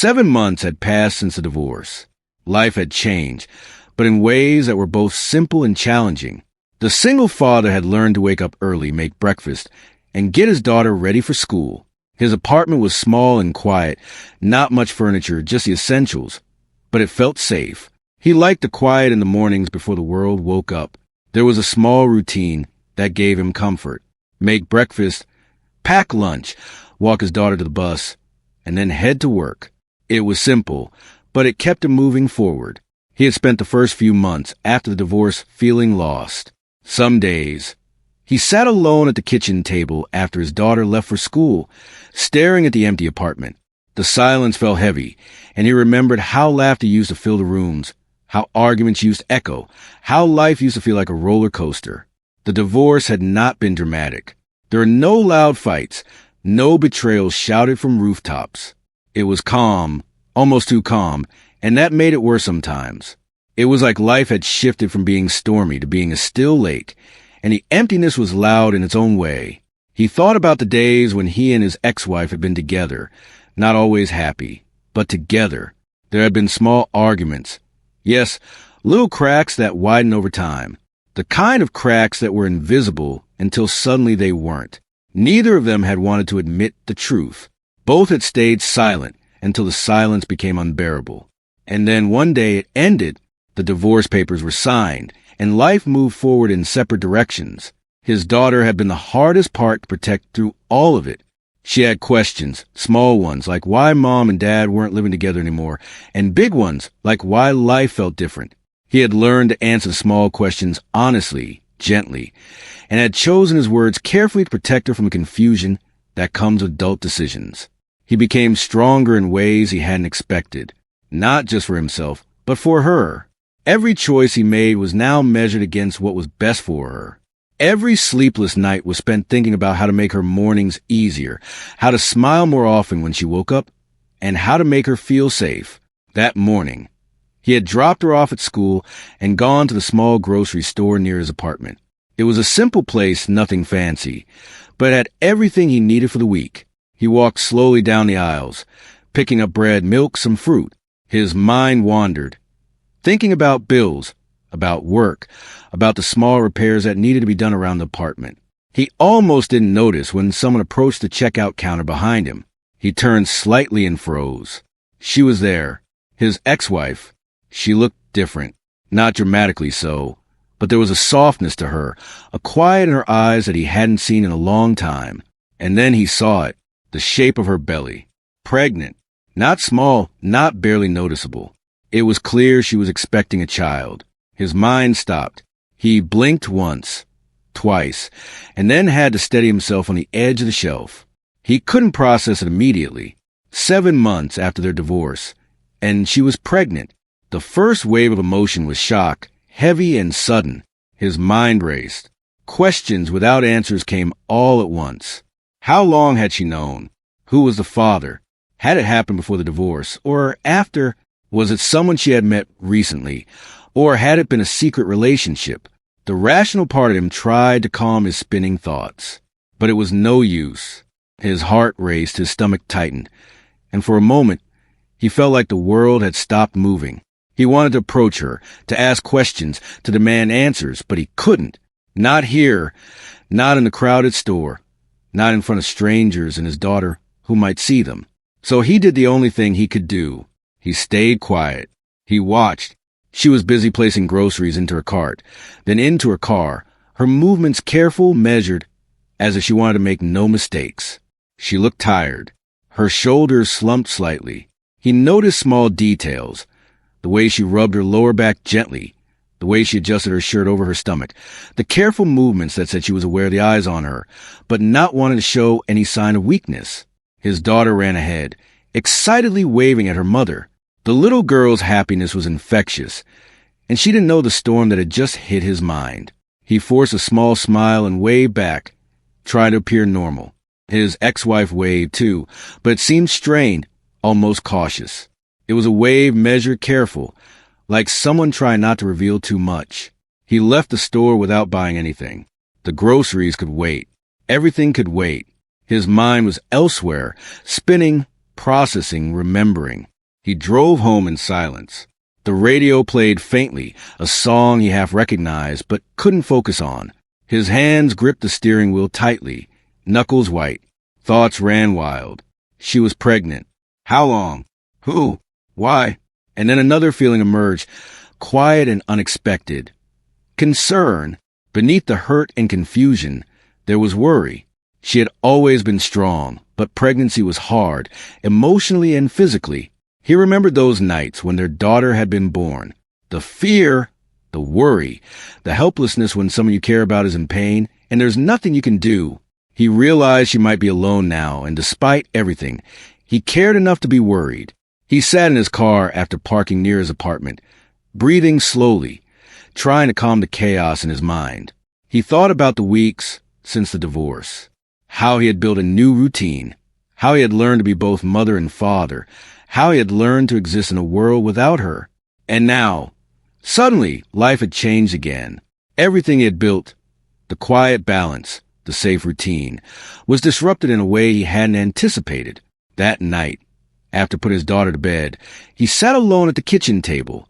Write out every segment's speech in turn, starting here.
7 months had passed since the divorce. Life had changed, but in ways that were both simple and challenging. The single father had learned to wake up early, make breakfast, and get his daughter ready for school. His apartment was small and quiet, not much furniture, just the essentials, but it felt safe. He liked the quiet in the mornings before the world woke up. There was a small routine that gave him comfort. Make breakfast, pack lunch, walk his daughter to the bus, and then head to work. It was simple, but it kept him moving forward. He had spent the first few months after the divorce feeling lost. Some days, he sat alone at the kitchen table after his daughter left for school, staring at the empty apartment. The silence felt heavy, and he remembered how laughter used to fill the rooms, how arguments used to echo, how life used to feel like a roller coaster. The divorce had not been dramatic. There were no loud fights, no betrayals shouted from rooftops. It was calm, almost too calm, and that made it worse sometimes. It was like life had shifted from being stormy to being a still lake, and the emptiness was loud in its own way. He thought about the days when he and his ex-wife had been together, not always happy, but together. There had been small arguments. Yes, little cracks that widened over time. The kind of cracks that were invisible until suddenly they weren't. Neither of them had wanted to admit the truth. Both had stayed silent until the silence became unbearable. And then one day it ended. The divorce papers were signed, and life moved forward in separate directions. His daughter had been the hardest part to protect through all of it. She had questions, small ones, like why mom and dad weren't living together anymore, and big ones, like why life felt different. He had learned to answer small questions honestly, gently, and had chosen his words carefully to protect her from the confusion that comes with adult decisions. He became stronger in ways he hadn't expected, not just for himself, but for her. Every choice he made was now measured against what was best for her. Every sleepless night was spent thinking about how to make her mornings easier, how to smile more often when she woke up, and how to make her feel safe. That morning, he had dropped her off at school and gone to the small grocery store near his apartment. It was a simple place, nothing fancy, but it had everything he needed for the week. He walked slowly down the aisles, picking up bread, milk, some fruit. His mind wandered, thinking about bills, about work, about the small repairs that needed to be done around the apartment. He almost didn't notice when someone approached the checkout counter behind him. He turned slightly and froze. She was there, his ex-wife. She looked different, not dramatically so, but there was a softness to her, a quiet in her eyes that he hadn't seen in a long time. And then he saw it, the shape of her belly. Pregnant, not small, not barely noticeable. It was clear she was expecting a child. His mind stopped. He blinked once, twice, and then had to steady himself on the edge of the shelf. He couldn't process it immediately. 7 months after their divorce, and she was pregnant. The first wave of emotion was shock, heavy and sudden. His mind raced. Questions without answers came all at once. How long had she known? Who was the father? Had it happened before the divorce, or after? Was it someone she had met recently? Or had it been a secret relationship? The rational part of him tried to calm his spinning thoughts, but it was no use. His heart raced, his stomach tightened, and for a moment, he felt like the world had stopped moving. He wanted to approach her, to ask questions, to demand answers, but he couldn't. Not here, not in the crowded store, not in front of strangers and his daughter who might see them. So he did the only thing he could do. He stayed quiet. He watched. She was busy placing groceries into her cart, then into her car, her movements careful, measured, as if she wanted to make no mistakes. She looked tired. Her shoulders slumped slightly. He noticed small details, the way she rubbed her lower back gently, the way she adjusted her shirt over her stomach, the careful movements that said she was aware of the eyes on her, but not wanting to show any sign of weakness. His daughter ran ahead, excitedly waving at her mother. The little girl's happiness was infectious, and she didn't know the storm that had just hit his mind. He forced a small smile and waved back, trying to appear normal. His ex-wife waved too, but it seemed strained, almost cautious. It was a wave measured, careful, like someone trying not to reveal too much. He left the store without buying anything. The groceries could wait. Everything could wait. His mind was elsewhere, spinning, processing, remembering. He drove home in silence. The radio played faintly, a song he half recognized but couldn't focus on. His hands gripped the steering wheel tightly, knuckles white. Thoughts ran wild. She was pregnant. How long? Who? Why? And then another feeling emerged, quiet and unexpected. Concern. Beneath the hurt and confusion, there was worry. She had always been strong, but pregnancy was hard, emotionally and physically. He remembered those nights when their daughter had been born. The fear, the worry, the helplessness when someone you care about is in pain, and there's nothing you can do. He realized she might be alone now, and despite everything, he cared enough to be worried. He sat in his car after parking near his apartment, breathing slowly, trying to calm the chaos in his mind. He thought about the weeks since the divorce, how he had built a new routine, how he had learned to be both mother and father, how he had learned to exist in a world without her. And now, suddenly, life had changed again. Everything he had built, the quiet balance, the safe routine, was disrupted in a way he hadn't anticipated. That night, after putting his daughter to bed, he sat alone at the kitchen table,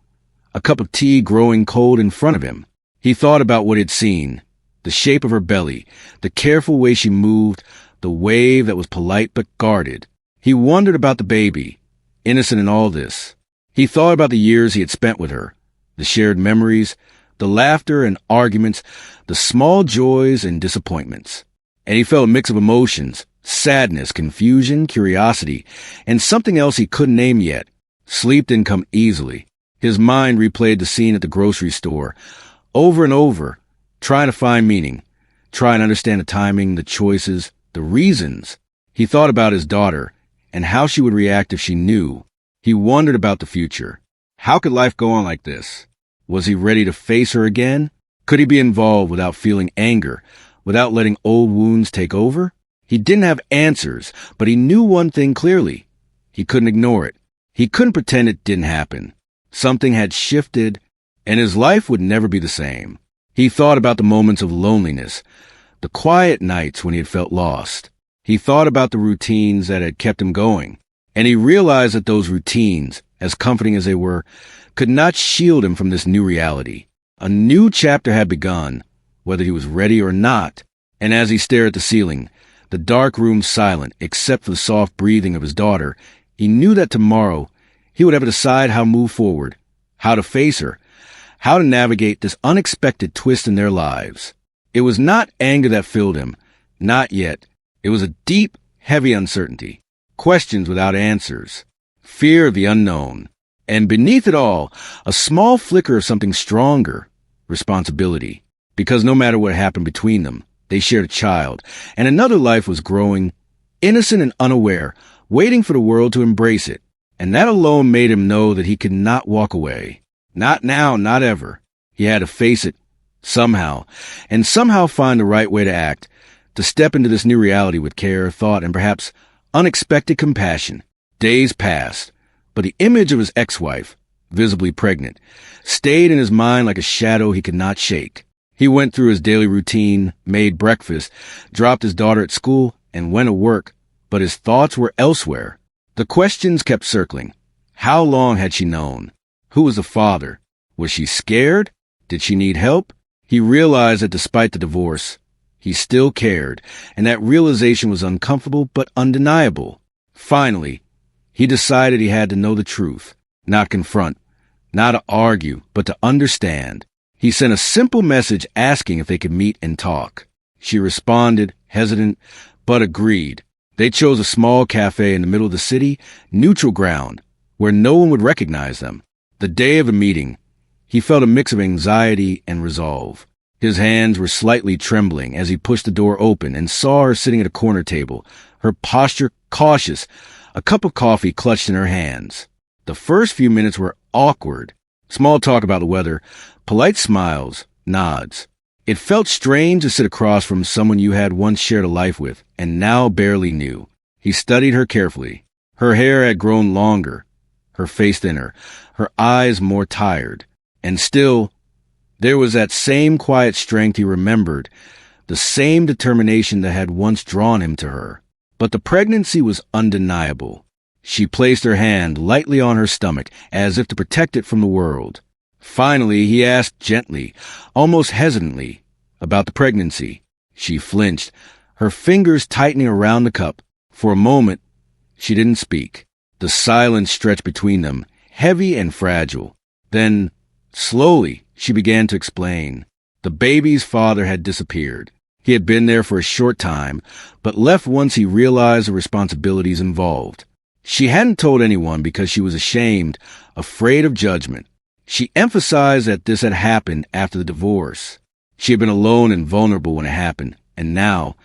a cup of tea growing cold in front of him. He thought about what he'd seen, the shape of her belly, the careful way she moved, the wave that was polite but guarded. He wondered about the baby, innocent in all this. He thought about the years he had spent with her, the shared memories, the laughter and arguments, the small joys and disappointments. And he felt a mix of emotions, sadness, confusion, curiosity, and something else he couldn't name yet. Sleep didn't come easily. His mind replayed the scene at the grocery store, over and over, trying to find meaning, trying to understand the timing, the choices, the reasons. He thought about his daughter and how she would react if she knew. He wondered about the future. How could life go on like this? Was he ready to face her again? Could he be involved without feeling anger, without letting old wounds take over? He didn't have answers, but he knew one thing clearly. He couldn't ignore it. He couldn't pretend it didn't happen. Something had shifted, and his life would never be the same. He thought about the moments of loneliness, the quiet nights when he had felt lost. He thought about the routines that had kept him going, and he realized that those routines, as comforting as they were, could not shield him from this new reality. A new chapter had begun, whether he was ready or not. And as he stared at the ceiling, the dark room silent except for the soft breathing of his daughter, he knew that tomorrow he would have to decide how to move forward, how to face her, how to navigate this unexpected twist in their lives. It was not anger that filled him, not yet. It was a deep, heavy uncertainty, questions without answers, fear of the unknown, and beneath it all, a small flicker of something stronger, responsibility. Because no matter what happened between them, they shared a child, and another life was growing, innocent and unaware, waiting for the world to embrace it. And that alone made him know that he could not walk away. Not now, not ever. He had to face it, somehow, and somehow find the right way to act, to step into this new reality with care, thought, and perhaps unexpected compassion. Days passed, but the image of his ex-wife, visibly pregnant, stayed in his mind like a shadow he could not shake. He went through his daily routine, made breakfast, dropped his daughter at school, and went to work, but his thoughts were elsewhere. The questions kept circling. How long had she known? Who was the father? Was she scared? Did she need help? He realized that despite the divorce, he still cared, and that realization was uncomfortable but undeniable. Finally, he decided he had to know the truth, not confront, not to argue, but to understand. He sent a simple message asking if they could meet and talk. She responded, hesitant, but agreed. They chose a small cafe in the middle of the city, neutral ground, where no one would recognize them. The day of the meeting, he felt a mix of anxiety and resolve. His hands were slightly trembling as he pushed the door open and saw her sitting at a corner table, her posture cautious, a cup of coffee clutched in her hands. The first few minutes were awkward. Small talk about the weather, polite smiles, nods. It felt strange to sit across from someone you had once shared a life with and now barely knew. He studied her carefully. Her hair had grown longer, her face thinner, her eyes more tired. And still, there was that same quiet strength he remembered, the same determination that had once drawn him to her. But the pregnancy was undeniable. She placed her hand lightly on her stomach, as if to protect it from the world. Finally, he asked gently, almost hesitantly, about the pregnancy. She flinched, her fingers tightening around the cup. For a moment, she didn't speak. The silence stretched between them, heavy and fragile. Then, slowly, she began to explain. The baby's father had disappeared. He had been there for a short time, but left once he realized the responsibilities involved. She hadn't told anyone because she was ashamed, afraid of judgment. She emphasized that this had happened after the divorce. She had been alone and vulnerable when it happened, and now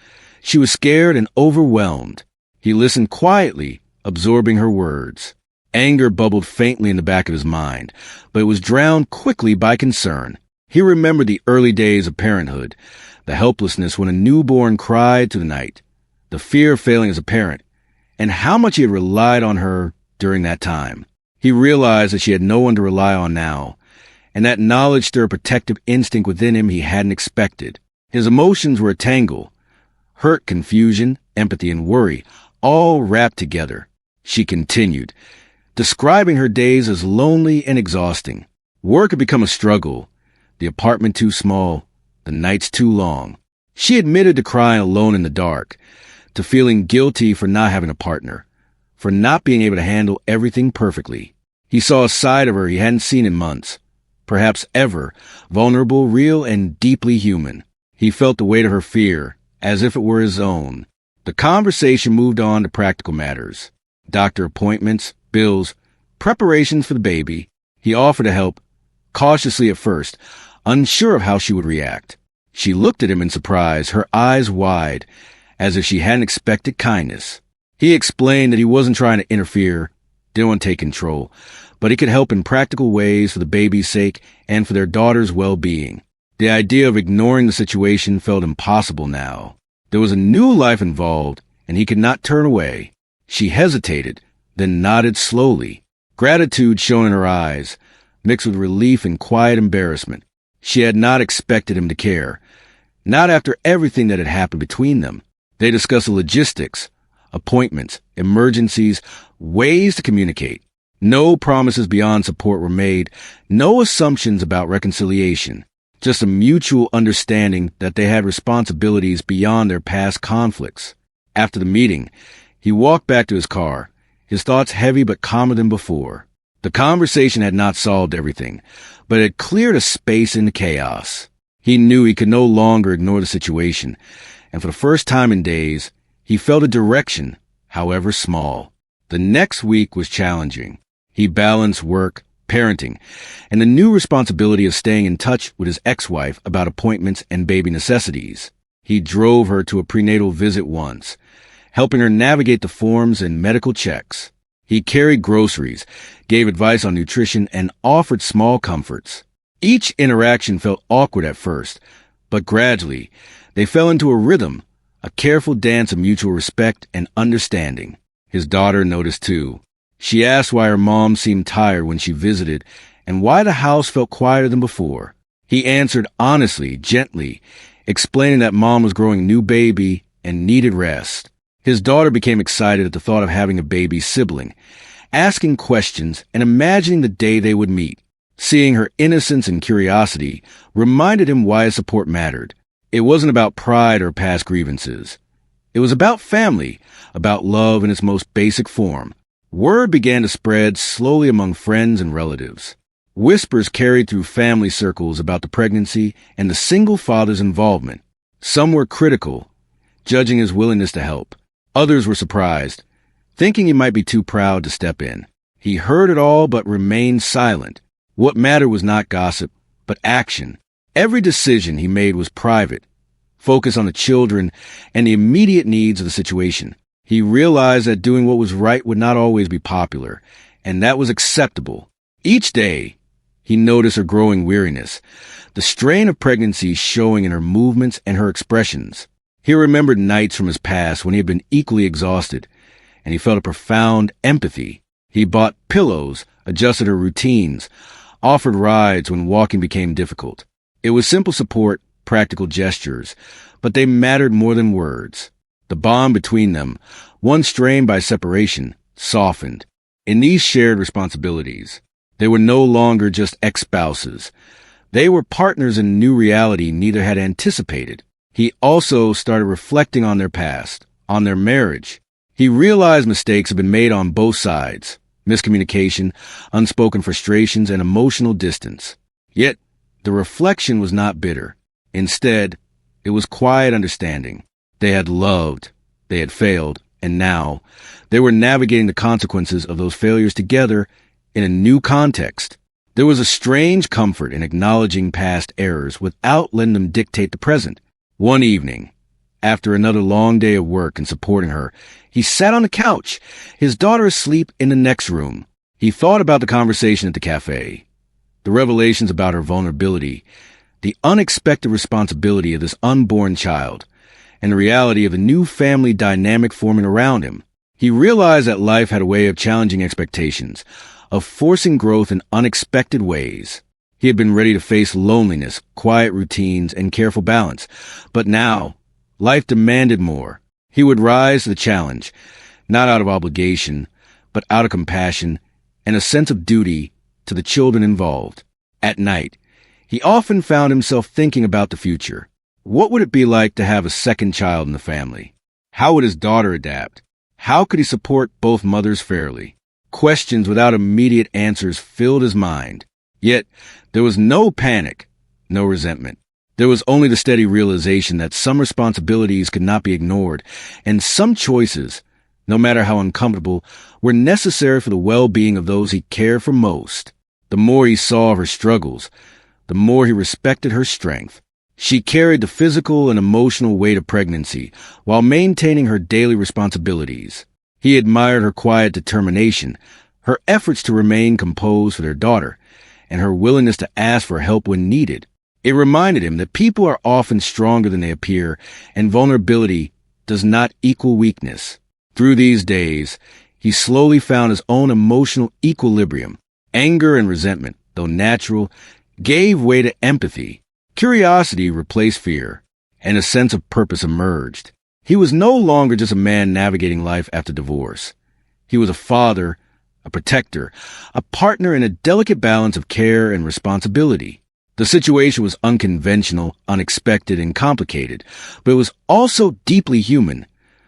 she was scared and overwhelmed. He listened quietly, absorbing her words. Anger bubbled faintly in the back of his mind, but it was drowned quickly by concern. He remembered the early days of parenthood, the helplessness when a newborn cried through the night, the fear of failing as a parent, and how much he had relied on her during that time. He realized that she had no one to rely on now, and that knowledge stirred a protective instinct within him he hadn't expected. His emotions were a tangle: hurt, confusion, empathy, and worry, all wrapped together. She continued, describing her days as lonely and exhausting. Work had become a struggle, the apartment too small, the nights too long. She admitted to crying alone in the dark, to feeling guilty for not having a partner, for not being able to handle everything perfectly. He saw a side of her he hadn't seen in months, perhaps ever, vulnerable, real, and deeply human. He felt the weight of her fear, as if it were his own. The conversation moved on to practical matters: doctor appointments, bills, preparations for the baby. He offered to help, cautiously at first, unsure of how she would react. She looked at him in surprise, her eyes wide, as if she hadn't expected kindness. He explained that he wasn't trying to interfere, didn't want to take control, but he could help in practical ways for the baby's sake and for their daughter's well-being. The idea of ignoring the situation felt impossible now. There was a new life involved, and he could not turn away. She hesitated, then nodded slowly. Gratitude shone in her eyes, mixed with relief and quiet embarrassment. She had not expected him to care, not after everything that had happened between them. They discussed the logistics, appointments, emergencies, ways to communicate. No promises beyond support were made, no assumptions about reconciliation, just a mutual understanding that they had responsibilities beyond their past conflicts. After the meeting, he walked back to his car, his thoughts heavy but calmer than before. The conversation had not solved everything, but it had cleared a space in the chaos. He knew he could no longer ignore the situation, and for the first time in days, he felt a direction, however small. The next week was challenging. He balanced work, parenting, and the new responsibility of staying in touch with his ex-wife about appointments and baby necessities. He drove her to a prenatal visit once, helping her navigate the forms and medical checks. He carried groceries, gave advice on nutrition, and offered small comforts. Each interaction felt awkward at first, but gradually, they fell into a rhythm, a careful dance of mutual respect and understanding. His daughter noticed too. She asked why her mom seemed tired when she visited and why the house felt quieter than before. He answered honestly, gently, explaining that mom was growing a new baby and needed rest. His daughter became excited at the thought of having a baby sibling, asking questions and imagining the day they would meet. Seeing her innocence and curiosity reminded him why his support mattered. It wasn't about pride or past grievances. It was about family, about love in its most basic form. Word began to spread slowly among friends and relatives. Whispers carried through family circles about the pregnancy and the single father's involvement. Some were critical, judging his willingness to help. Others were surprised, thinking he might be too proud to step in. He heard it all but remained silent. What mattered was not gossip, but action. Every decision he made was private, focused on the children and the immediate needs of the situation. He realized that doing what was right would not always be popular, and that was acceptable. Each day, he noticed her growing weariness, the strain of pregnancy showing in her movements and her expressions. He remembered nights from his past when he had been equally exhausted, and he felt a profound empathy. He bought pillows, adjusted her routines, offered rides when walking became difficult. It was simple support, practical gestures, but they mattered more than words. The bond between them, one strained by separation, softened. In these shared responsibilities, they were no longer just ex-spouses. They were partners in a new reality neither had anticipated. He also started reflecting on their past, on their marriage. He realized mistakes had been made on both sides: miscommunication, unspoken frustrations, and emotional distance. Yet, the reflection was not bitter. Instead, it was quiet understanding. They had loved, they had failed, and now they were navigating the consequences of those failures together in a new context. There was a strange comfort in acknowledging past errors without letting them dictate the present. One evening, after another long day of work and supporting her, he sat on the couch, his daughter asleep in the next room. He thought about the conversation at the cafe, the revelations about her vulnerability, the unexpected responsibility of this unborn child, and the reality of a new family dynamic forming around him. He realized that life had a way of challenging expectations, of forcing growth in unexpected ways. He had been ready to face loneliness, quiet routines, and careful balance. But now, life demanded more. He would rise to the challenge, not out of obligation, but out of compassion and a sense of duty to the children involved. At night, he often found himself thinking about the future. What would it be like to have a second child in the family? How would his daughter adapt? How could he support both mothers fairly? Questions without immediate answers filled his mind. Yet, there was no panic, no resentment. There was only the steady realization that some responsibilities could not be ignored, and some choices, no matter how uncomfortable, were necessary for the well-being of those he cared for most. The more he saw of her struggles, the more he respected her strength. She carried the physical and emotional weight of pregnancy while maintaining her daily responsibilities. He admired her quiet determination, her efforts to remain composed for their daughter, and her willingness to ask for help when needed. It reminded him that people are often stronger than they appear, and vulnerability does not equal weakness. Through these days, he slowly found his own emotional equilibrium. Anger and resentment, though natural, gave way to empathy. Curiosity replaced fear, and a sense of purpose emerged. He was no longer just a man navigating life after divorce. He was a father, a protector, a partner in a delicate balance of care and responsibility. The situation was unconventional, unexpected, and complicated, but it was also deeply human,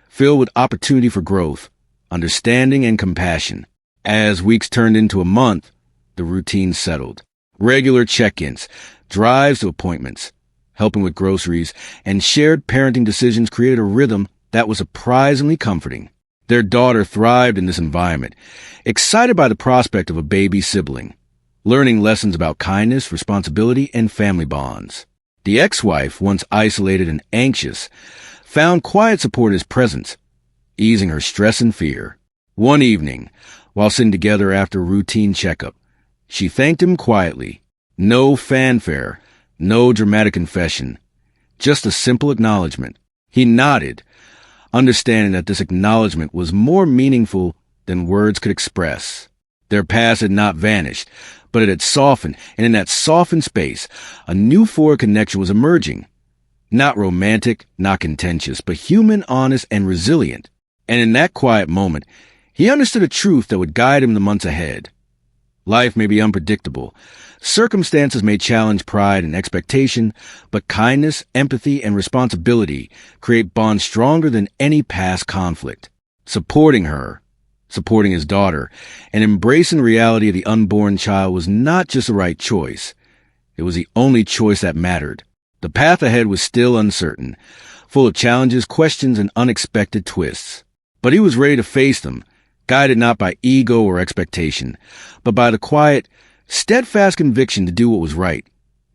filled with opportunity for growth, understanding, and compassion. As weeks turned into a month, the routine settled. Regular check-ins, drives to appointments, helping with groceries, and shared parenting decisions created a rhythm that was surprisingly comforting. Their daughter thrived in this environment, excited by the prospect of a baby sibling, learning lessons about kindness, responsibility, and family bonds. The ex-wife, once isolated and anxious, found quiet support in his presence, easing her stress and fear. One evening, while sitting together after a routine checkup, she thanked him quietly. No fanfare, no dramatic confession, just a simple acknowledgement. He nodded, understanding that this acknowledgement was more meaningful than words could express. Their past had not vanished, but it had softened, and in that softened space, a new forward connection was emerging. Not romantic, not contentious, but human, honest, and resilient. And in that quiet moment, he understood a truth that would guide him the months ahead. Life may be unpredictable. Circumstances may challenge pride and expectation, but kindness, empathy, and responsibility create bonds stronger than any past conflict. Supporting her, supporting his daughter, and embracing the reality of the unborn child was not just the right choice. It was the only choice that mattered. The path ahead was still uncertain, full of challenges, questions, and unexpected twists. But he was ready to face them, guided not by ego or expectation, but by the quiet, steadfast conviction to do what was right,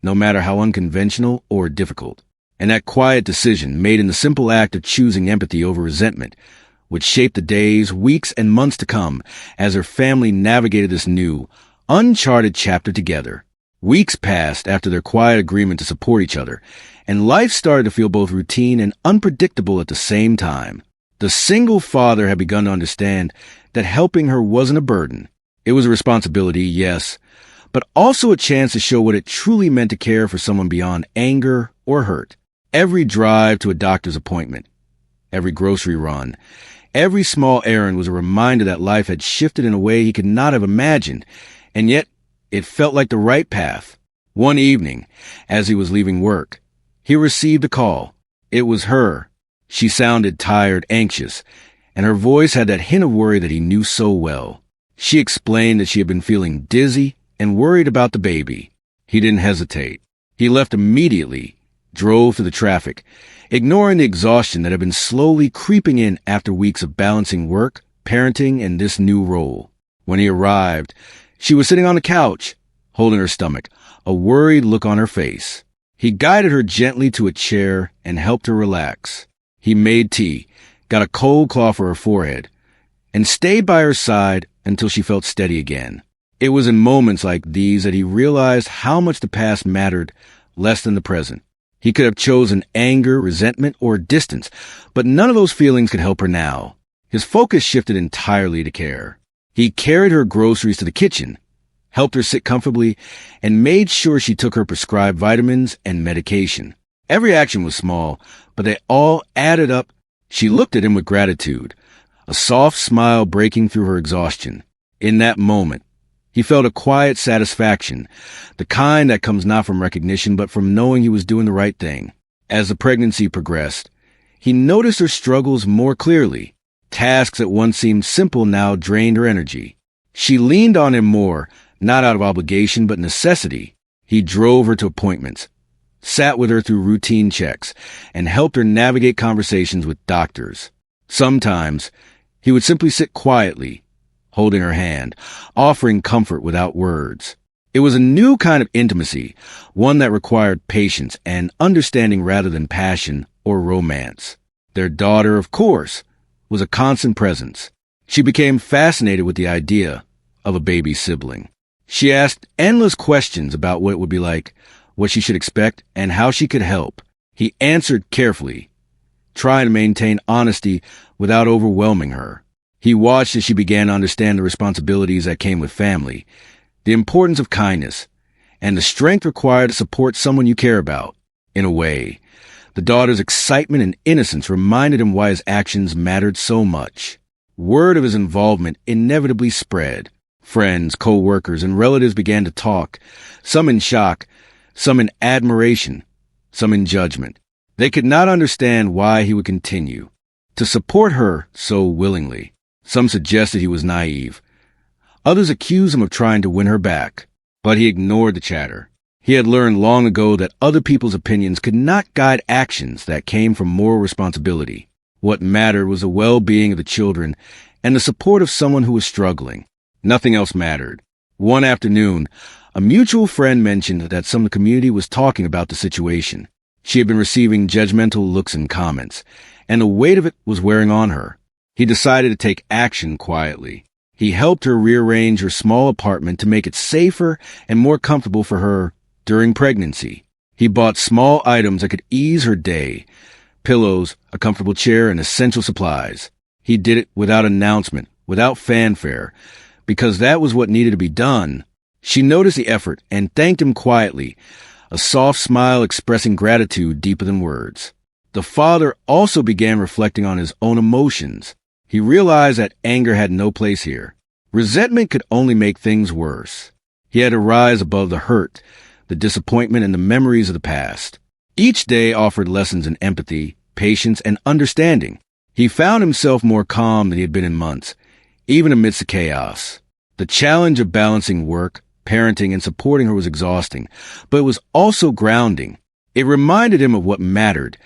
no matter how unconventional or difficult. And that quiet decision, made in the simple act of choosing empathy over resentment, would shape the days, weeks, and months to come as her family navigated this new, uncharted chapter together. Weeks passed after their quiet agreement to support each other, and life started to feel both routine and unpredictable at the same time. The single father had begun to understand that helping her wasn't a burden. It was a responsibility, yes, but also a chance to show what it truly meant to care for someone beyond anger or hurt. Every drive to a doctor's appointment, every grocery run, Every small errand was a reminder that life had shifted in a way he could not have imagined, and yet it felt like the right path. One evening, as he was leaving work, he received a call. It was her. She sounded tired, anxious, and her voice had that hint of worry that he knew so well. She explained that she had been feeling dizzy and worried about the baby. He didn't hesitate. He left immediately, drove through the traffic, ignoring the exhaustion that had been slowly creeping in after weeks of balancing work, parenting, and this new role. When he arrived, she was sitting on the couch, holding her stomach, a worried look on her face. He guided her gently to a chair and helped her relax. He made tea, got a cold cloth for her forehead, and stayed by her side until she felt steady again. It was in moments like these that he realized how much the past mattered less than the present. He could have chosen anger, resentment, or distance, but none of those feelings could help her now. His focus shifted entirely to care. He carried her groceries to the kitchen, helped her sit comfortably, and made sure she took her prescribed vitamins and medication. Every action was small, but they all added up. She looked at him with gratitude, a soft smile breaking through her exhaustion. In that moment, he felt a quiet satisfaction, the kind that comes not from recognition but from knowing he was doing the right thing. As the pregnancy progressed, he noticed her struggles more clearly. Tasks that once seemed simple now drained her energy. She leaned on him more, not out of obligation but necessity. He drove her to appointments, sat with her through routine checks, and helped her navigate conversations with doctors. Sometimes, he would simply sit quietly, holding her hand, offering comfort without words. It was a new kind of intimacy, one that required patience and understanding rather than passion or romance. Their daughter, of course, was a constant presence. She became fascinated with the idea of a baby sibling. She asked endless questions about what it would be like, what she should expect, and how she could help. He answered carefully, trying to maintain honesty without overwhelming her. He watched as she began to understand the responsibilities that came with family, the importance of kindness, and the strength required to support someone you care about. In a way, the daughter's excitement and innocence reminded him why his actions mattered so much. Word of his involvement inevitably spread. Friends, co-workers, and relatives began to talk, some in shock, some in admiration, some in judgment. They could not understand why he would continue to support her so willingly. Some suggested he was naive. Others accused him of trying to win her back. But he ignored the chatter. He had learned long ago that other people's opinions could not guide actions that came from moral responsibility. What mattered was the well-being of the children and the support of someone who was struggling. Nothing else mattered. One afternoon, a mutual friend mentioned that some of the community was talking about the situation. She had been receiving judgmental looks and comments, and the weight of it was wearing on her. He decided to take action quietly. He helped her rearrange her small apartment to make it safer and more comfortable for her during pregnancy. He bought small items that could ease her day, pillows, a comfortable chair, and essential supplies. He did it without announcement, without fanfare, because that was what needed to be done. She noticed the effort and thanked him quietly, a soft smile expressing gratitude deeper than words. The father also began reflecting on his own emotions. He realized that anger had no place here. Resentment could only make things worse. He had to rise above the hurt, the disappointment, and the memories of the past. Each day offered lessons in empathy, patience, and understanding. He found himself more calm than he had been in months, even amidst the chaos. The challenge of balancing work, parenting, and supporting her was exhausting, but it was also grounding. It reminded him of what mattered: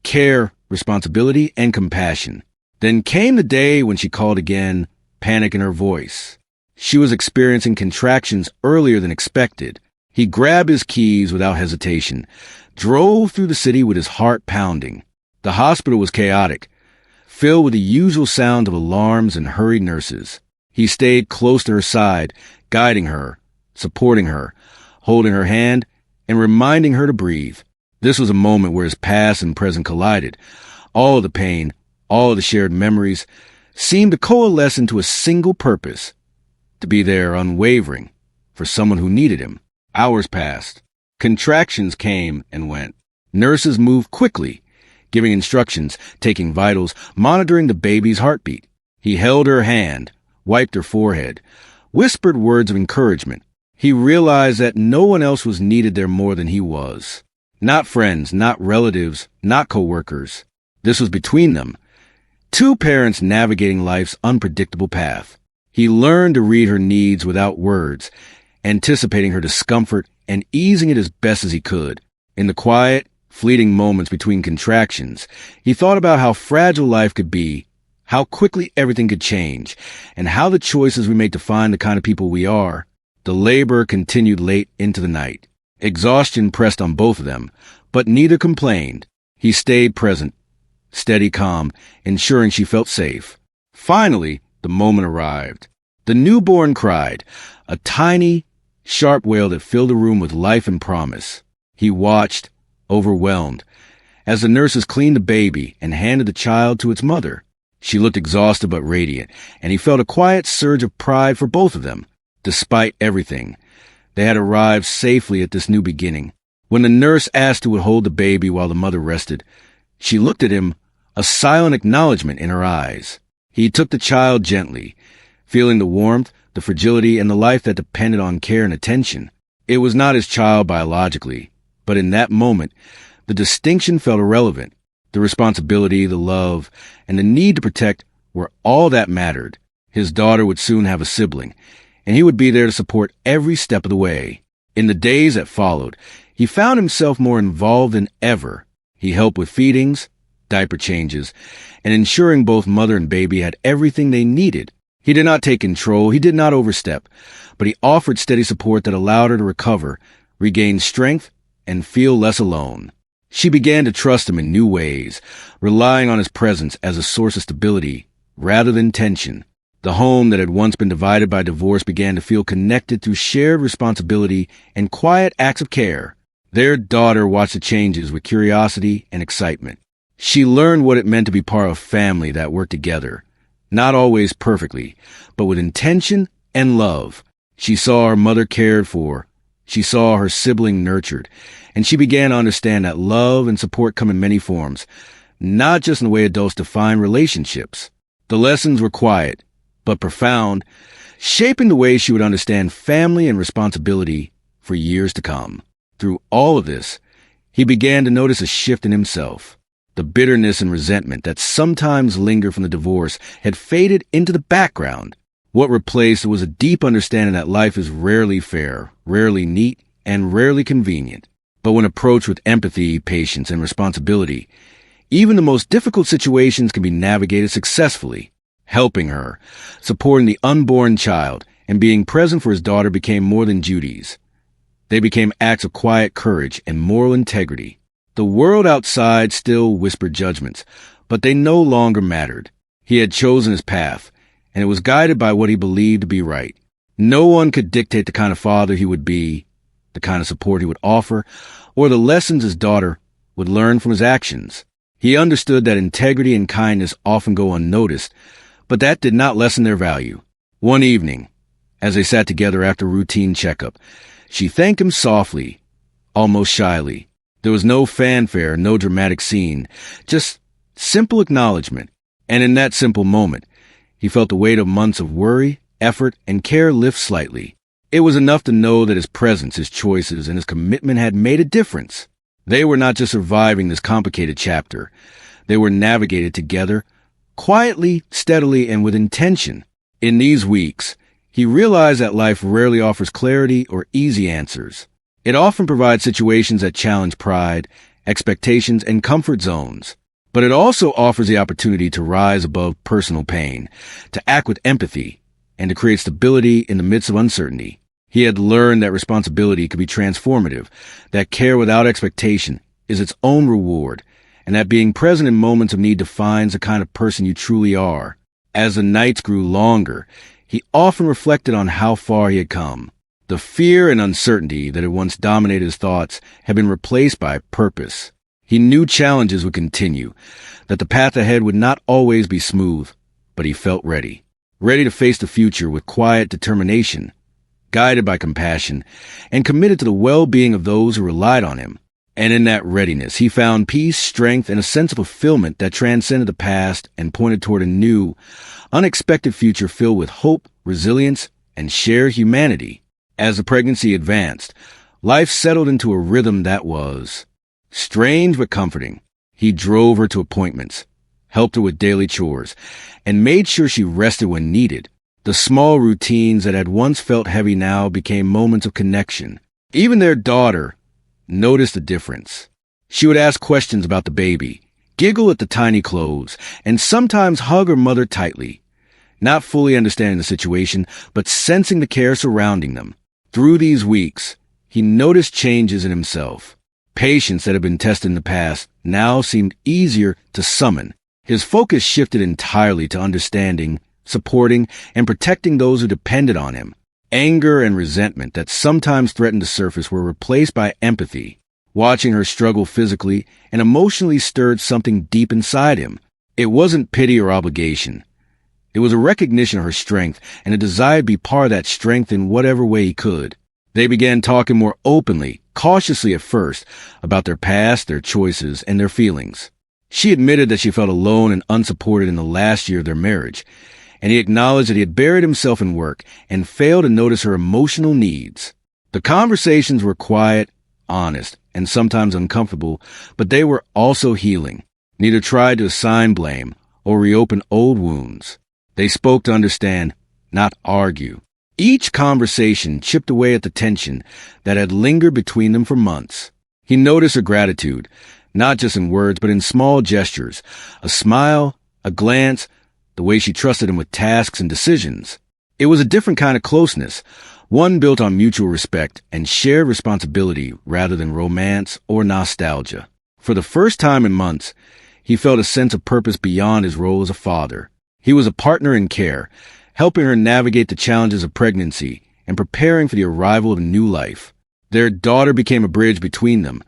care, responsibility, and compassion. Then came the day when she called again, panic in her voice. She was experiencing contractions earlier than expected. He grabbed his keys without hesitation, drove through the city with his heart pounding. The hospital was chaotic, filled with the usual sound of alarms and hurried nurses. He stayed close to her side, guiding her, supporting her, holding her hand, and reminding her to breathe. This was a moment where his past and present collided. All of the pain, all of the shared memories seemed to coalesce into a single purpose: to be there unwavering for someone who needed him. Hours passed. Contractions came and went. Nurses moved quickly, giving instructions, taking vitals, monitoring the baby's heartbeat. He held her hand, wiped her forehead, whispered words of encouragement. He realized that no one else was needed there more than he was. Not friends, not relatives, not co-workers. This was between them. Two parents navigating life's unpredictable path. He learned to read her needs without words, anticipating her discomfort and easing it as best as he could. In the quiet, fleeting moments between contractions, he thought about how fragile life could be, how quickly everything could change, and how the choices we make define the kind of people we are. The labor continued late into the night. Exhaustion pressed on both of them, but neither complained. He stayed present, steady, calm, ensuring she felt safe. Finally, the moment arrived. The newborn cried, a tiny, sharp wail that filled the room with life and promise. He watched, overwhelmed, as the nurses cleaned the baby and handed the child to its mother. She looked exhausted but radiant, and he felt a quiet surge of pride for both of them. Despite everything, they had arrived safely at this new beginning. When the nurse asked who would hold the baby while the mother rested, she looked at him, a silent acknowledgement in her eyes. He took the child gently, feeling the warmth, the fragility, and the life that depended on care and attention. It was not his child biologically, but in that moment, the distinction felt irrelevant. The responsibility, the love, and the need to protect were all that mattered. His daughter would soon have a sibling, and he would be there to support every step of the way. In the days that followed, he found himself more involved than ever. He helped with feedings, diaper changes, and ensuring both mother and baby had everything they needed. He did not take control, he did not overstep, but he offered steady support that allowed her to recover, regain strength, and feel less alone. She began to trust him in new ways, relying on his presence as a source of stability rather than tension. The home that had once been divided by divorce began to feel connected through shared responsibility and quiet acts of care. Their daughter watched the changes with curiosity and excitement. She learned what it meant to be part of a family that worked together, not always perfectly, but with intention and love. She saw her mother cared for, she saw her sibling nurtured, and she began to understand that love and support come in many forms, not just in the way adults define relationships. The lessons were quiet, but profound, shaping the way she would understand family and responsibility for years to come. Through all of this, he began to notice a shift in himself. The bitterness and resentment that sometimes linger from the divorce had faded into the background. What replaced was a deep understanding that life is rarely fair, rarely neat, and rarely convenient. But when approached with empathy, patience, and responsibility, even the most difficult situations can be navigated successfully. Helping her, supporting the unborn child, and being present for his daughter became more than duties. They became acts of quiet courage and moral integrity. The world outside still whispered judgments, but they no longer mattered. He had chosen his path, and it was guided by what he believed to be right. No one could dictate the kind of father he would be, the kind of support he would offer, or the lessons his daughter would learn from his actions. He understood that integrity and kindness often go unnoticed, but that did not lessen their value. One evening, as they sat together after a routine checkup, she thanked him softly, almost shyly. There was no fanfare, no dramatic scene, just simple acknowledgement. And in that simple moment, he felt the weight of months of worry, effort, and care lift slightly. It was enough to know that his presence, his choices, and his commitment had made a difference. They were not just surviving this complicated chapter. They were navigated together, quietly, steadily, and with intention. In these weeks, he realized that life rarely offers clarity or easy answers. It often provides situations that challenge pride, expectations, and comfort zones. But it also offers the opportunity to rise above personal pain, to act with empathy, and to create stability in the midst of uncertainty. He had learned that responsibility could be transformative, that care without expectation is its own reward, and that being present in moments of need defines the kind of person you truly are. As the nights grew longer, he often reflected on how far he had come. The fear and uncertainty that had once dominated his thoughts had been replaced by purpose. He knew challenges would continue, that the path ahead would not always be smooth, but he felt ready. Ready to face the future with quiet determination, guided by compassion, and committed to the well-being of those who relied on him. And in that readiness, he found peace, strength, and a sense of fulfillment that transcended the past and pointed toward a new, unexpected future filled with hope, resilience, and shared humanity. As the pregnancy advanced, life settled into a rhythm that was strange but comforting. He drove her to appointments, helped her with daily chores, and made sure she rested when needed. The small routines that had once felt heavy now became moments of connection. Even their daughter noticed the difference. She would ask questions about the baby, giggle at the tiny clothes, and sometimes hug her mother tightly, not fully understanding the situation, but sensing the care surrounding them. Through these weeks, he noticed changes in himself. Patience that had been tested in the past now seemed easier to summon. His focus shifted entirely to understanding, supporting, and protecting those who depended on him. Anger and resentment that sometimes threatened to surface were replaced by empathy. Watching her struggle physically and emotionally stirred something deep inside him. It wasn't pity or obligation. It was a recognition of her strength and a desire to be part of that strength in whatever way he could. They began talking more openly, cautiously at first, about their past, their choices, and their feelings. She admitted that she felt alone and unsupported in the last year of their marriage, and he acknowledged that he had buried himself in work and failed to notice her emotional needs. The conversations were quiet, honest, and sometimes uncomfortable, but they were also healing. Neither tried to assign blame or reopen old wounds. They spoke to understand, not argue. Each conversation chipped away at the tension that had lingered between them for months. He noticed her gratitude, not just in words, but in small gestures, a smile, a glance, the way she trusted him with tasks and decisions. It was a different kind of closeness, one built on mutual respect and shared responsibility rather than romance or nostalgia. For the first time in months, he felt a sense of purpose beyond his role as a father. He was a partner in care, helping her navigate the challenges of pregnancy and preparing for the arrival of a new life. Their daughter became a bridge between them,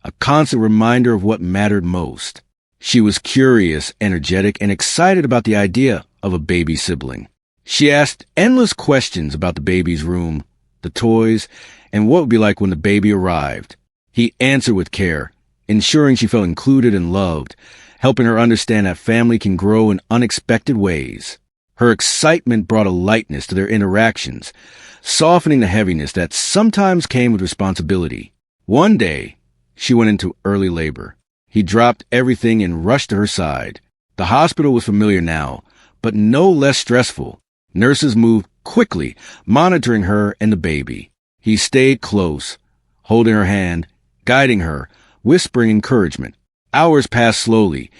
a constant reminder of what mattered most. She was curious, energetic, and excited about the idea of a baby sibling. She asked endless questions about the baby's room, the toys, and what it would be like when the baby arrived. He answered with care, ensuring she felt included and loved, helping her understand that family can grow in unexpected ways. Her excitement brought a lightness to their interactions, softening the heaviness that sometimes came with responsibility. One day, she went into early labor. He dropped everything and rushed to her side. The hospital was familiar now, but no less stressful. Nurses moved quickly, monitoring her and the baby. He stayed close, holding her hand, guiding her, whispering encouragement. Hours passed slowly,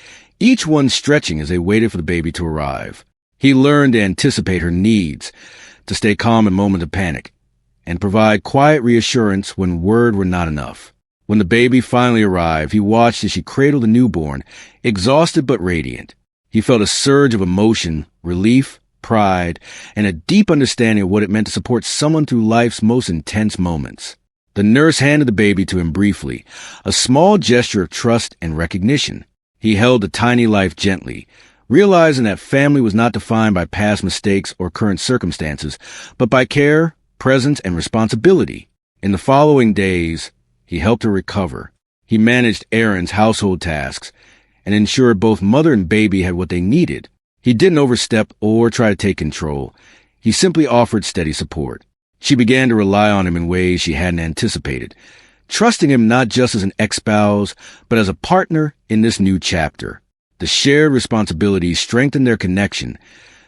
each one stretching as they waited for the baby to arrive. He learned to anticipate her needs, to stay calm in moments of panic, and provide quiet reassurance when words were not enough. When the baby finally arrived, he watched as she cradled the newborn, exhausted but radiant. He felt a surge of emotion, relief, pride, and a deep understanding of what it meant to support someone through life's most intense moments. The nurse handed the baby to him briefly, a small gesture of trust and recognition. He held the tiny life gently, realizing that family was not defined by past mistakes or current circumstances, but by care, presence, and responsibility. In the following days, he helped her recover. He managed errands, household tasks, and ensured both mother and baby had what they needed. He didn't overstep or try to take control. He simply offered steady support. She began to rely on him in ways she hadn't anticipated, trusting him not just as an ex-spouse, but as a partner in this new chapter. The shared responsibilities strengthened their connection,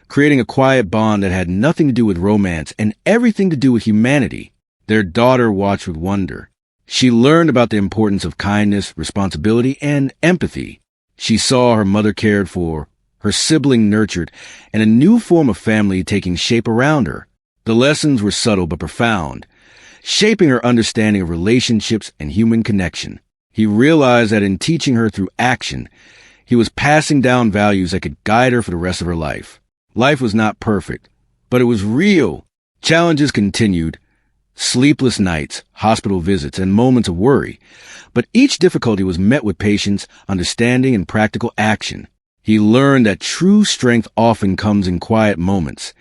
creating a quiet bond that had nothing to do with romance and everything to do with humanity. Their daughter watched with wonder. She learned about the importance of kindness, responsibility, and empathy. She saw her mother cared for, her sibling nurtured, and a new form of family taking shape around her. The lessons were subtle but profound, shaping her understanding of relationships and human connection. He realized that in teaching her through action, he was passing down values that could guide her for the rest of her life. Life was not perfect, but it was real. Challenges continued, sleepless nights, hospital visits, and moments of worry. But each difficulty was met with patience, understanding, and practical action. He learned that true strength often comes in quiet moments,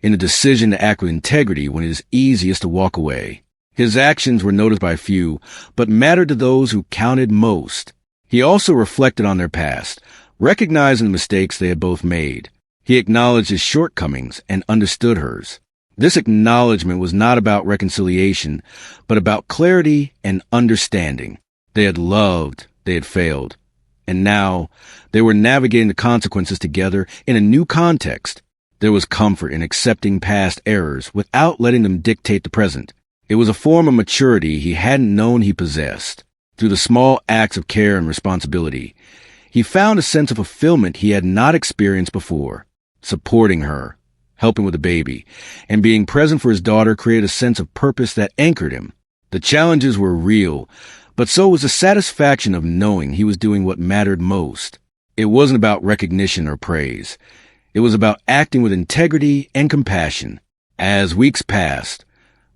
in a decision to act with integrity when it is easiest to walk away. His actions were noticed by few, but mattered to those who counted most. He also reflected on their past, recognizing the mistakes they had both made. He acknowledged his shortcomings and understood hers. This acknowledgement was not about reconciliation, but about clarity and understanding. They had loved, they had failed, and now they were navigating the consequences together in a new context. There was comfort in accepting past errors without letting them dictate the present. It was a form of maturity he hadn't known he possessed. Through the small acts of care and responsibility, he found a sense of fulfillment he had not experienced before. Supporting her, helping with the baby, and being present for his daughter created a sense of purpose that anchored him. The challenges were real, but so was the satisfaction of knowing he was doing what mattered most. It wasn't about recognition or praise. It was about acting with integrity and compassion. As weeks passed,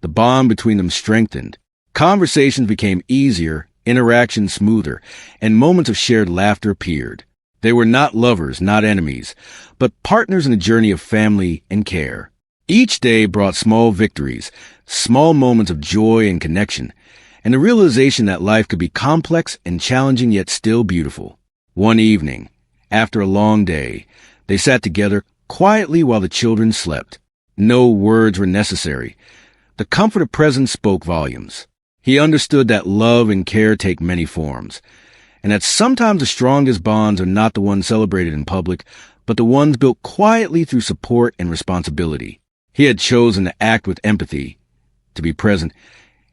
the bond between them strengthened. Conversations became easier, interactions smoother, and moments of shared laughter appeared. They were not lovers, not enemies, but partners in a journey of family and care. Each day brought small victories, small moments of joy and connection, and the realization that life could be complex and challenging yet still beautiful. One evening, after a long day, they sat together quietly while the children slept. No words were necessary. The comfort of presence spoke volumes. He understood that love and care take many forms, and that sometimes the strongest bonds are not the ones celebrated in public, but the ones built quietly through support and responsibility. He had chosen to act with empathy, to be present,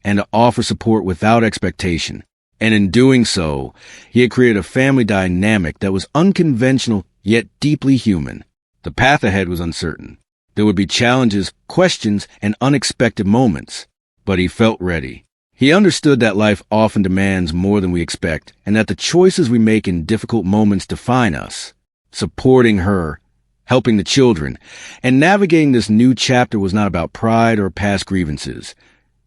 and to offer support without expectation. And in doing so, he had created a family dynamic that was unconventional yet deeply human. The path ahead was uncertain. There would be challenges, questions, and unexpected moments, but he felt ready. He understood that life often demands more than we expect, and that the choices we make in difficult moments define us. Supporting her, helping the children, and navigating this new chapter was not about pride or past grievances.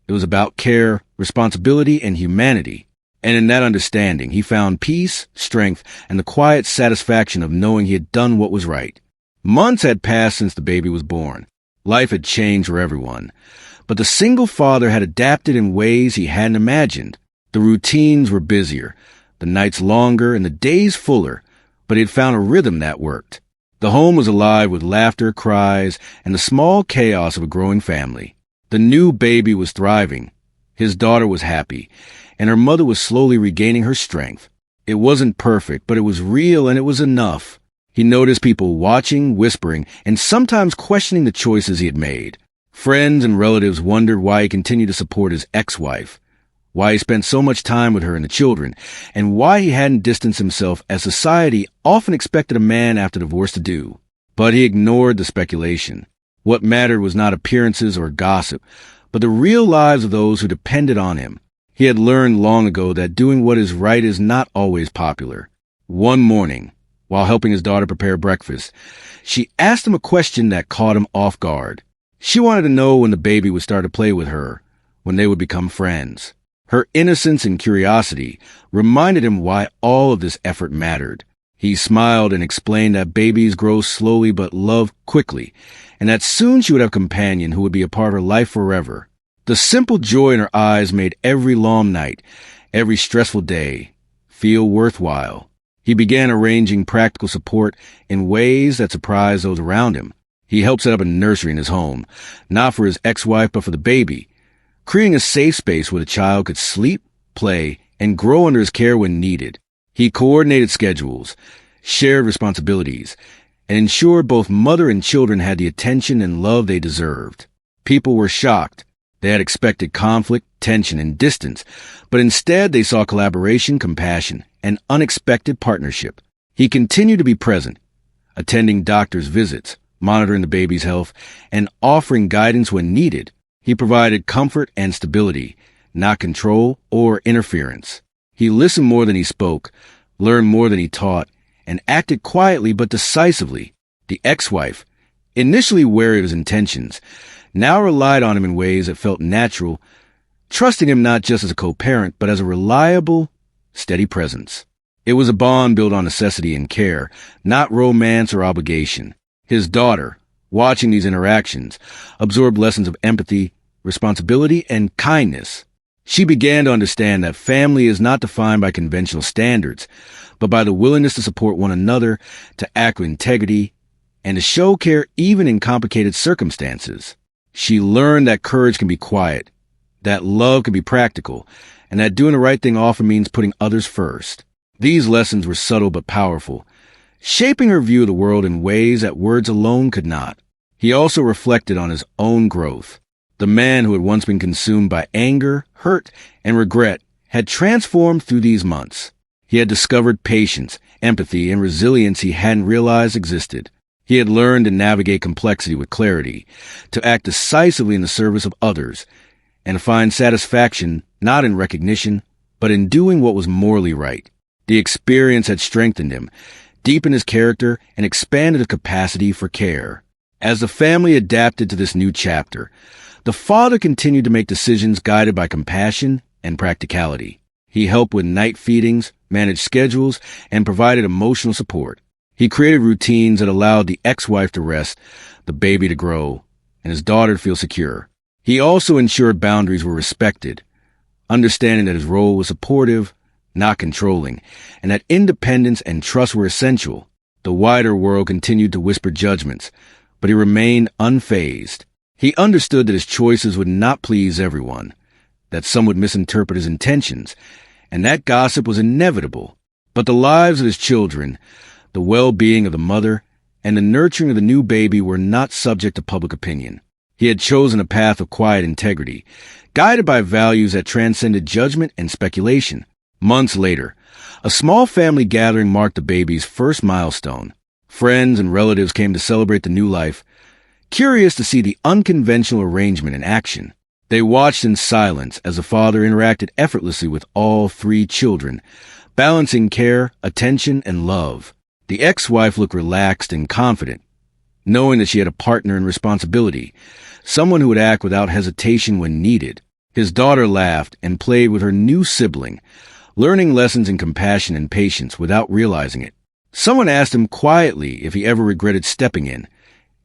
It was about care, responsibility, and humanity. And in that understanding, he found peace, strength, and the quiet satisfaction of knowing he had done what was right. Months had passed since the baby was born. Life had changed for everyone. But the single father had adapted in ways he hadn't imagined. The routines were busier, the nights longer, and the days fuller, but he had found a rhythm that worked. The home was alive with laughter, cries, and the small chaos of a growing family. The new baby was thriving. His daughter was happy, and her mother was slowly regaining her strength. It wasn't perfect, but it was real and it was enough. He noticed people watching, whispering, and sometimes questioning the choices he had made. Friends and relatives wondered why he continued to support his ex-wife, why he spent so much time with her and the children, and why he hadn't distanced himself as society often expected a man after divorce to do. But he ignored the speculation. What mattered was not appearances or gossip, but the real lives of those who depended on him. He had learned long ago that doing what is right is not always popular. One morning, while helping his daughter prepare breakfast, she asked him a question that caught him off guard. She wanted to know when the baby would start to play with her, when they would become friends. Her innocence and curiosity reminded him why all of this effort mattered. He smiled and explained that babies grow slowly but love quickly, and that soon she would have a companion who would be a part of her life forever. The simple joy in her eyes made every long night, every stressful day, feel worthwhile. He began arranging practical support in ways that surprised those around him. He helped set up a nursery in his home, not for his ex-wife but for the baby, creating a safe space where the child could sleep, play, and grow under his care when needed. He coordinated schedules, shared responsibilities, and ensured both mother and children had the attention and love they deserved. People were shocked. They had expected conflict, tension, and distance, but instead they saw collaboration, compassion, and unexpected partnership. He continued to be present, attending doctor's visits, monitoring the baby's health, and offering guidance when needed. He provided comfort and stability, not control or interference. He listened more than he spoke, learned more than he taught, and acted quietly but decisively. The ex-wife, initially wary of his intentions, now relied on him in ways that felt natural, trusting him not just as a co-parent, but as a reliable, steady presence. It was a bond built on necessity and care, not romance or obligation. His daughter, watching these interactions, absorbed lessons of empathy, responsibility, and kindness. She began to understand that family is not defined by conventional standards, but by the willingness to support one another, to act with integrity, and to show care even in complicated circumstances. She learned that courage can be quiet, that love can be practical, and that doing the right thing often means putting others first. These lessons were subtle but powerful, shaping her view of the world in ways that words alone could not. He also reflected on his own growth. The man who had once been consumed by anger, hurt, and regret had transformed through these months. He had discovered patience, empathy, and resilience he hadn't realized existed. He had learned to navigate complexity with clarity, to act decisively in the service of others, and to find satisfaction not in recognition, but in doing what was morally right. The experience had strengthened him, deepened his character, and expanded his capacity for care. As the family adapted to this new chapter, the father continued to make decisions guided by compassion and practicality. He helped with night feedings, managed schedules, and provided emotional support. He created routines that allowed the ex-wife to rest, the baby to grow, and his daughter to feel secure. He also ensured boundaries were respected, understanding that his role was supportive, not controlling, and that independence and trust were essential. The wider world continued to whisper judgments, but he remained unfazed. He understood that his choices would not please everyone, that some would misinterpret his intentions, and that gossip was inevitable. But the lives of his children, the well-being of the mother, and the nurturing of the new baby were not subject to public opinion. He had chosen a path of quiet integrity, guided by values that transcended judgment and speculation. Months later, a small family gathering marked the baby's first milestone. Friends and relatives came to celebrate the new life, curious to see the unconventional arrangement in action. They watched in silence as the father interacted effortlessly with all three children, balancing care, attention, and love. The ex-wife looked relaxed and confident, knowing that she had a partner in responsibility, someone who would act without hesitation when needed. His daughter laughed and played with her new sibling, learning lessons in compassion and patience without realizing it. Someone asked him quietly if he ever regretted stepping in,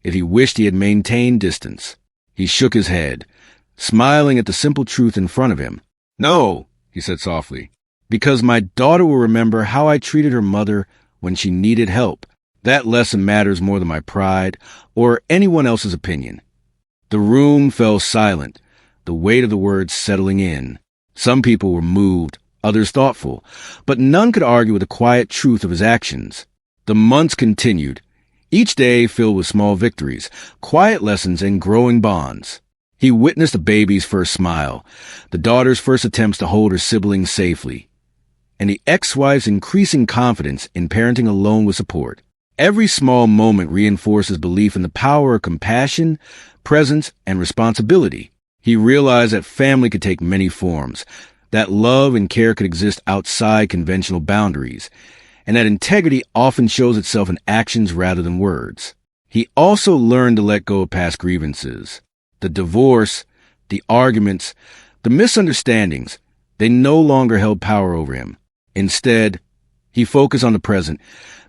if he wished he had maintained distance. He shook his head, smiling at the simple truth in front of him. "No," he said softly, "because my daughter will remember how I treated her mother when she needed help. That lesson matters more than my pride or anyone else's opinion." The room fell silent, the weight of the words settling in. Some people were moved, others thoughtful, but none could argue with the quiet truth of his actions. The months continued, each day filled with small victories, quiet lessons, and growing bonds. He witnessed the baby's first smile, the daughter's first attempts to hold her siblings safely, and the ex-wife's increasing confidence in parenting alone with support. Every small moment reinforced his belief in the power of compassion, presence, and responsibility. He realized that family could take many forms, that love and care could exist outside conventional boundaries, and that integrity often shows itself in actions rather than words. He also learned to let go of past grievances. The divorce, the arguments, the misunderstandings, they no longer held power over him. Instead, he focused on the present,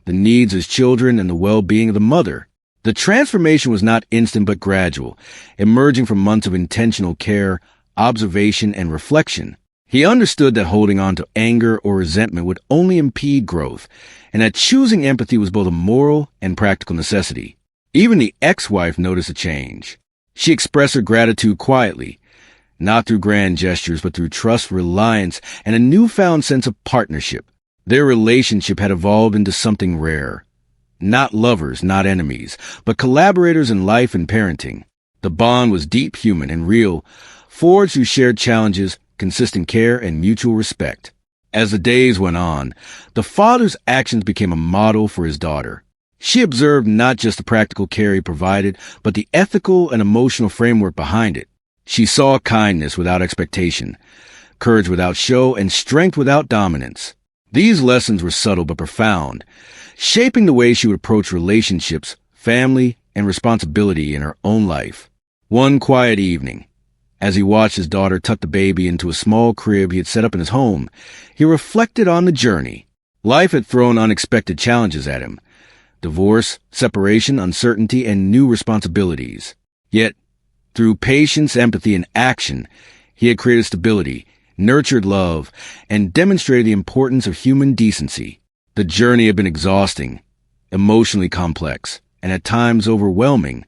the needs of his children and the well-being of the mother. The transformation was not instant but gradual, emerging from months of intentional care, observation, and reflection. He understood that holding on to anger or resentment would only impede growth, and that choosing empathy was both a moral and practical necessity. Even the ex-wife noticed a change. She expressed her gratitude quietly, not through grand gestures, but through trust, reliance, and a newfound sense of partnership. Their relationship had evolved into something rare. Not lovers, not enemies, but collaborators in life and parenting. The bond was deep, human, and real, forged through shared challenges, consistent care, and mutual respect. As the days went on, the father's actions became a model for his daughter. She observed not just the practical care he provided, but the ethical and emotional framework behind it. She saw kindness without expectation, courage without show, and strength without dominance. These lessons were subtle but profound, shaping the way she would approach relationships, family, and responsibility in her own life. One quiet evening, as he watched his daughter tuck the baby into a small crib he had set up in his home, he reflected on the journey. Life had thrown unexpected challenges at him: divorce, separation, uncertainty, and new responsibilities. Yet, Through patience, empathy, and action, he had created stability, nurtured love, and demonstrated the importance of human decency. The journey had been exhausting, emotionally complex, and at times overwhelming,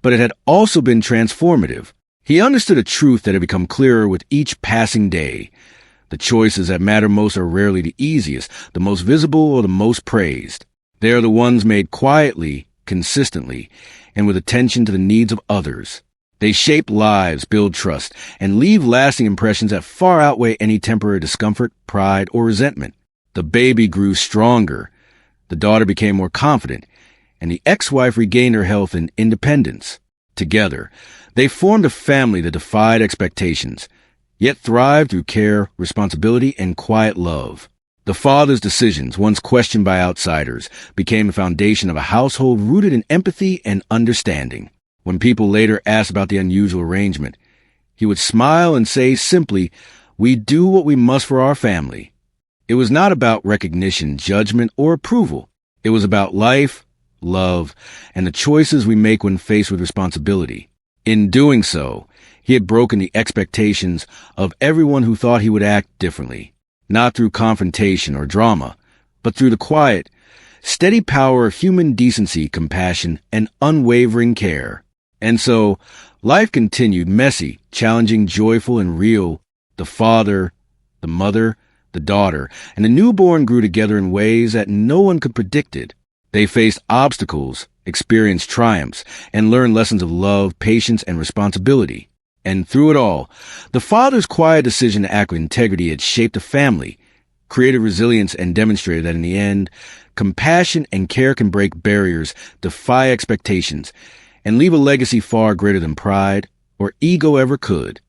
but it had also been transformative. He understood a truth that had become clearer with each passing day. The choices that matter most are rarely the easiest, the most visible, or the most praised. They are the ones made quietly, consistently, and with attention to the needs of others. They shape lives, build trust, and leave lasting impressions that far outweigh any temporary discomfort, pride, or resentment. The baby grew stronger, the daughter became more confident, and the ex-wife regained her health and independence. Together, they formed a family that defied expectations, yet thrived through care, responsibility, and quiet love. The father's decisions, once questioned by outsiders, became the foundation of a household rooted in empathy and understanding. When people later asked about the unusual arrangement, he would smile and say simply, "We do what we must for our family." It was not about recognition, judgment, or approval. It was about life, love, and the choices we make when faced with responsibility. In doing so, he had broken the expectations of everyone who thought he would act differently, not through confrontation or drama, but through the quiet, steady power of human decency, compassion, and unwavering care. And so, life continued messy, challenging, joyful, and real. The father, the mother, the daughter, and the newborn grew together in ways that no one could predict it. They faced obstacles, experienced triumphs, and learned lessons of love, patience, and responsibility. And through it all, the father's quiet decision to act with integrity had shaped a family, created resilience, and demonstrated that in the end, compassion and care can break barriers, defy expectations, and leave a legacy far greater than pride or ego ever could.